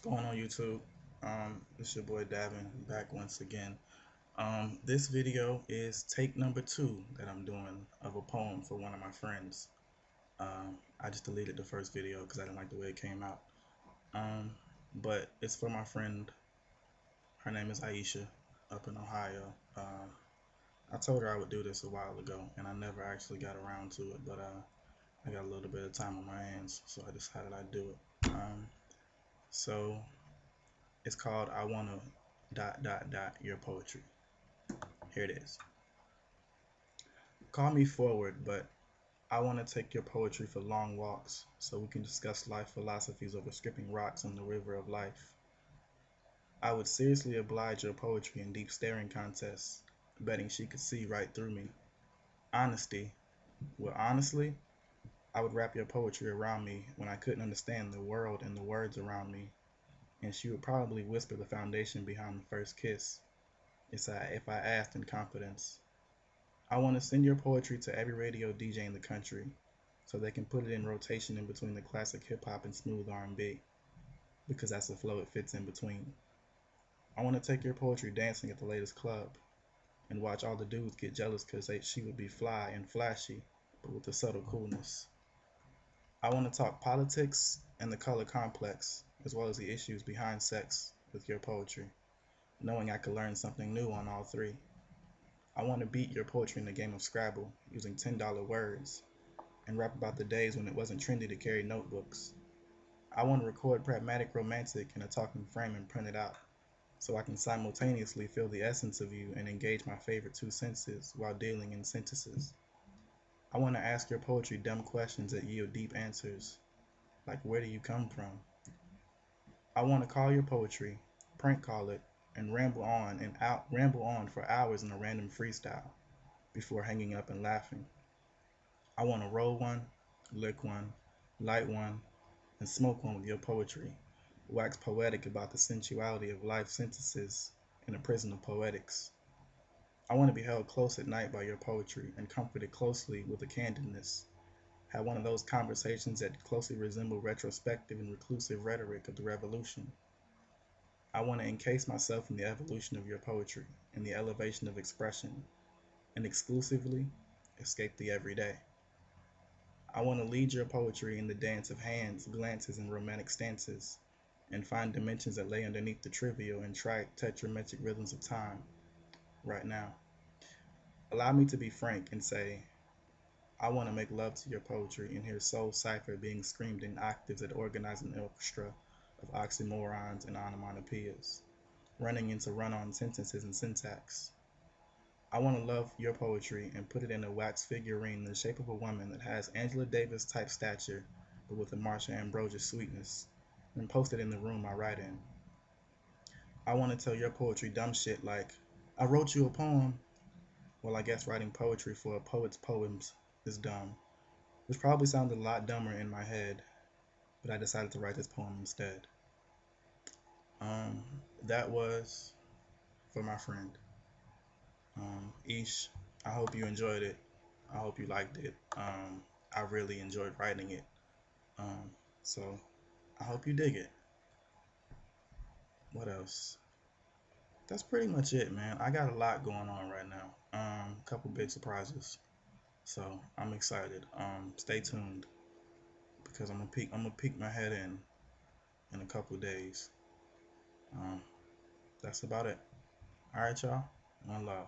going on YouTube? It's your boy Davin back once again. This video is take number two that I'm doing of a poem for one of my friends. I just deleted the first video because I didn't like the way it came out. Um, but it's for my friend. Her name is Aisha up in Ohio. I told her I would do this a while ago, and I never actually got around to it. But I got a little bit of time on my hands, so I decided I'd do it. So it's called I Wanna Your Poetry. Here it is. Call me forward, but I want to take your poetry for long walks so we can discuss life philosophies over skipping rocks in the river of life. I would seriously oblige your poetry in deep staring contests, betting she could see right through me. Honesty. Well, honestly, I would wrap your poetry around me when I couldn't understand the world and the words around me, and she would probably whisper the foundation behind the first kiss. If I asked in confidence. I want to send your poetry to every radio DJ in the country so they can put it in rotation in between the classic hip hop and smooth R&B because that's the flow it fits in between. I want to take your poetry dancing at the latest club and watch all the dudes get jealous because she would be fly and flashy but with a subtle coolness. I want to talk politics and the color complex as well as the issues behind sex with your poetry, knowing I could learn something new on all three. I want to beat your poetry in the game of Scrabble using $10 words and rap about the days when it wasn't trendy to carry notebooks. I want to record Pragmatic Romantic in a talking frame and print it out so I can simultaneously feel the essence of you and engage my favorite two senses while dealing in sentences. I want to ask your poetry dumb questions that yield deep answers, like where do you come from? I want to call your poetry, prank call it, and ramble on for hours in a random freestyle before hanging up and laughing. I want to roll one, lick one, light one, and smoke one with your poetry. Wax poetic about the sensuality of life sentences in a prison of poetics. I want to be held close at night by your poetry and comforted closely with a candidness. Have one of those conversations that closely resemble retrospective and reclusive rhetoric of the revolution. I want to encase myself in the evolution of your poetry and the elevation of expression, and exclusively escape the everyday. I want to lead your poetry in the dance of hands, glances, and romantic stances, and find dimensions that lay underneath the trivial and trite tetrametric rhythms of time right now. Allow me to be frank and say, I want to make love to your poetry and hear soul cipher being screamed in octaves that organize an orchestra of oxymorons and onomatopoeias, running into run-on sentences and syntax. I want to love your poetry and put it in a wax figurine in the shape of a woman that has Angela Davis type stature, but with a Marsha Ambrosius sweetness, and post it in the room I write in. I want to tell your poetry dumb shit like, I wrote you a poem. Well, I guess writing poetry for a poet's poems is dumb, which probably sounded a lot dumber in my head, but I decided to write this poem instead. Um, that was for my friend. Ish, I hope you enjoyed it. I hope you liked it. I really enjoyed writing it. So I hope you dig it. What else? That's pretty much it, man. I got a lot going on right now. A couple big surprises. So I'm excited. Stay tuned because I'm gonna peek my head in a couple days. Um, that's about it. All right, y'all. One love.